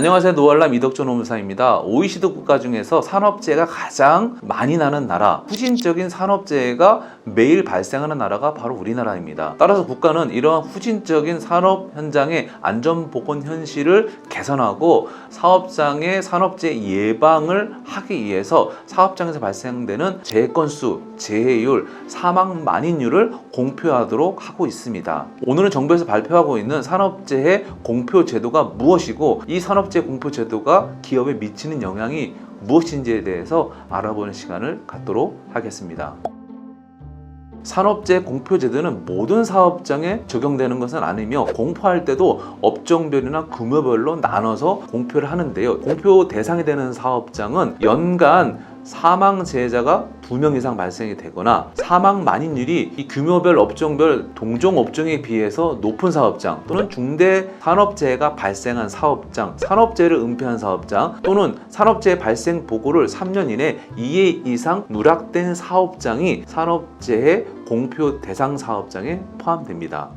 안녕하세요. 노알람 이덕조 노무사입니다. OECD 국가 중에서 산업재해가 가장 많이 나는 나라, 후진적인 산업재해가 매일 발생하는 나라가 바로 우리나라입니다. 따라서 국가는 이러한 후진적인 산업 현장의 안전보건 현실을 개선하고 사업장의 산업재해 예방을 하기 위해서 사업장에서 발생되는 재해 건수, 재해율, 사망 만인율을 공표하도록 하고 있습니다. 오늘은 정부에서 발표하고 있는 산업재해 공표 제도가 무엇이고 이 산업재해 공표 제도가 기업에 미치는 영향이 무엇인지에 대해서 알아보는 시간을 갖도록 하겠습니다. 산업재해 공표 제도는 모든 사업장에 적용되는 것은 아니며 공표할 때도 업종별이나 규모별로 나눠서 공표를 하는데요. 공표 대상이 되는 사업장은 연간 사망 재해자가 2명 이상 발생이 되거나 사망 만인율이 이 규모별 업종별 동종 업종에 비해서 높은 사업장 또는 중대 산업재해가 발생한 사업장, 산업재해를 은폐한 사업장 또는 산업재해 발생 보고를 3년 이내 2회 이상 누락된 사업장이 산업재해 공표 대상 사업장에 포함됩니다.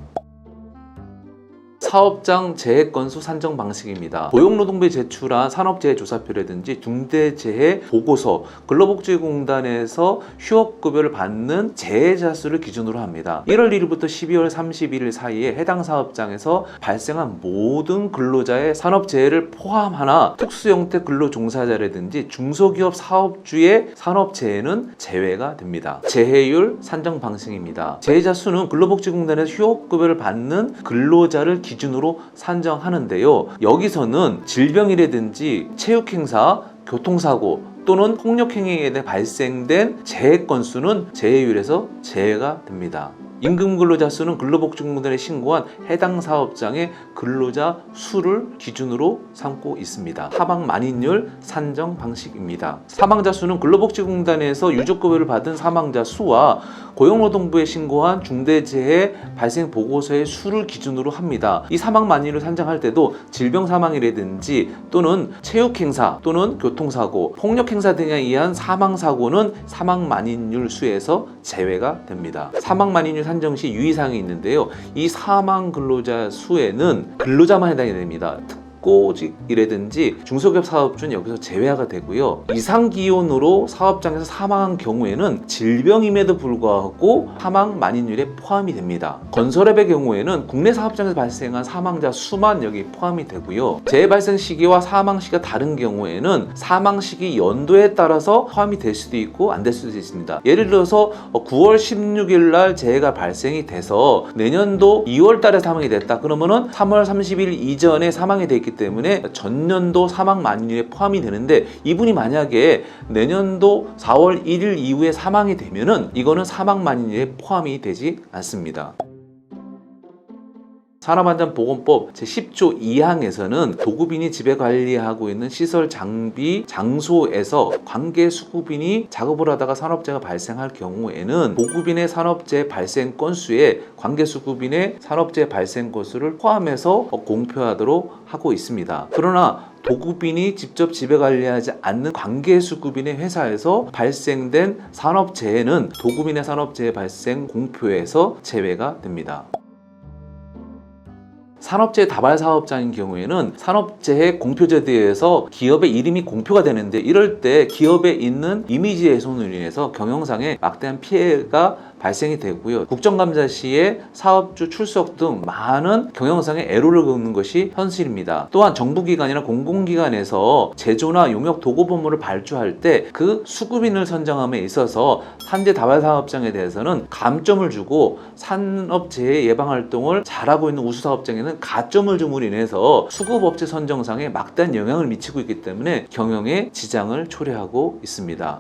사업장 재해 건수 산정 방식입니다. 고용노동부에 제출한 산업재해 조사표라든지 중대재해 보고서, 근로복지공단에서 휴업급여를 받는 재해자 수를 기준으로 합니다. 1월 1일부터 12월 31일 사이에 해당 사업장에서 발생한 모든 근로자의 산업재해를 포함하나 특수형태 근로종사자라든지 중소기업 사업주의 산업재해는 제외가 됩니다. 재해율 산정 방식입니다. 재해자 수는 근로복지공단에서 휴업급여를 받는 근로자를 기준으로 산정하는데요. 여기서는 질병이라든지 체육행사, 교통사고 또는 폭력행위에 대해 발생된 재해 건수는 재해율에서 제외가 됩니다. 임금근로자 수는 근로복지공단에 신고한 해당 사업장의 근로자 수를 기준으로 삼고 있습니다. 사망 만인율 산정 방식입니다. 사망자 수는 근로복지공단에서 유족급여를 받은 사망자 수와 고용노동부에 신고한 중대재해 발생 보고서의 수를 기준으로 합니다. 이 사망 만인율을 산정할 때도 질병 사망이라든지 또는 체육행사 또는 교통사고, 폭력행사 등에 의한 사망사고는 사망 만인율 수에서 제외가 됩니다. 사망 만인율 산정 시 유의사항이 있는데요. 이 사망 근로자 수에는 근로자만 해당이 됩니다. 특고직이라든지 중소기업 사업주는 여기서 제외가 되고요. 이상기온으로 사업장에서 사망한 경우에는 질병임에도 불구하고 사망 만인율에 포함이 됩니다. 건설업의 경우에는 국내 사업장에서 발생한 사망자 수만 여기 포함이 되고요. 재해 발생 시기와 사망 시기가 다른 경우에는 사망 시기 연도에 따라서 포함이 될 수도 있고 안 될 수도 있습니다. 예를 들어서 9월 16일 날 재해가 발생이 돼서 내년도 2월 달에 사망이 됐다. 그러면은 3월 30일 이전에 사망이 됐기 때문에 전년도 사망 만인율에 포함이 되는데 이분이 만약에 내년도 4월 1일 이후에 사망이 되면은 이거는 사망 만인율에 포함이 되지 않습니다. 산업안전보건법 제10조 2항에서는 도급인이 지배 관리하고 있는 시설, 장비, 장소에서 관계 수급인이 작업을 하다가 산업재해가 발생할 경우에는 도급인의 산업재해 발생 건수에 관계 수급인의 산업재해 발생 건수를 포함해서 공표하도록 하고 있습니다. 그러나 도급인이 직접 지배 관리하지 않는 관계수급인의 회사에서 발생된 산업재해는 도급인의 산업재해 발생 공표에서 제외가 됩니다. 산업재해 다발 사업장인 경우에는 산업재해 공표제도에서 기업의 이름이 공표가 되는데 이럴 때 기업에 있는 이미지 훼손으로 인해서 경영상에 막대한 피해가 발생이 되고요. 국정감사 시에 사업주 출석 등 많은 경영상의 애로를 겪는 것이 현실입니다. 또한 정부기관이나 공공기관에서 제조나 용역 도급 업무를 발주할 때 그 수급인을 선정함에 있어서 산재 다발 사업장에 대해서는 감점을 주고 산업재해 예방 활동을 잘하고 있는 우수 사업장에는 가점을 줌으로 인해서 수급업체 선정상에 막대한 영향을 미치고 있기 때문에 경영에 지장을 초래하고 있습니다.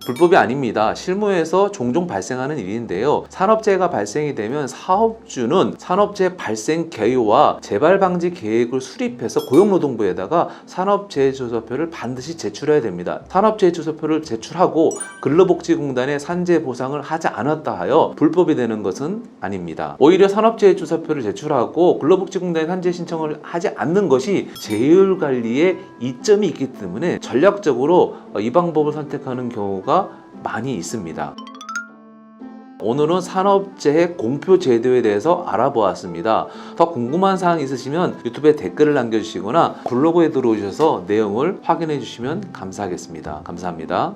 불법이 아닙니다. 실무에서 종종 발생하는 일인데요. 산업재해가 발생이 되면 사업주는 산업재해 발생 개요와 재발 방지 계획을 수립해서 고용노동부에다가 산업재해 조사표를 반드시 제출해야 됩니다. 산업재해 조사표를 제출하고 근로복지공단에 산재 보상을 하지 않았다 하여 불법이 되는 것은 아닙니다. 오히려 산업재해 조사표를 제출하고 근로복지공단에 산재 신청을 하지 않는 것이 재해율 관리에 이점이 있기 때문에 전략적으로 이 방법을 선택하는 경우가 많이 있습니다. 오늘은 산업재해 공표 제도에 대해서 알아보았습니다. 더 궁금한 사항 있으시면 유튜브에 댓글을 남겨주시거나 블로그에 들어오셔서 내용을 확인해 주시면 감사하겠습니다. 감사합니다.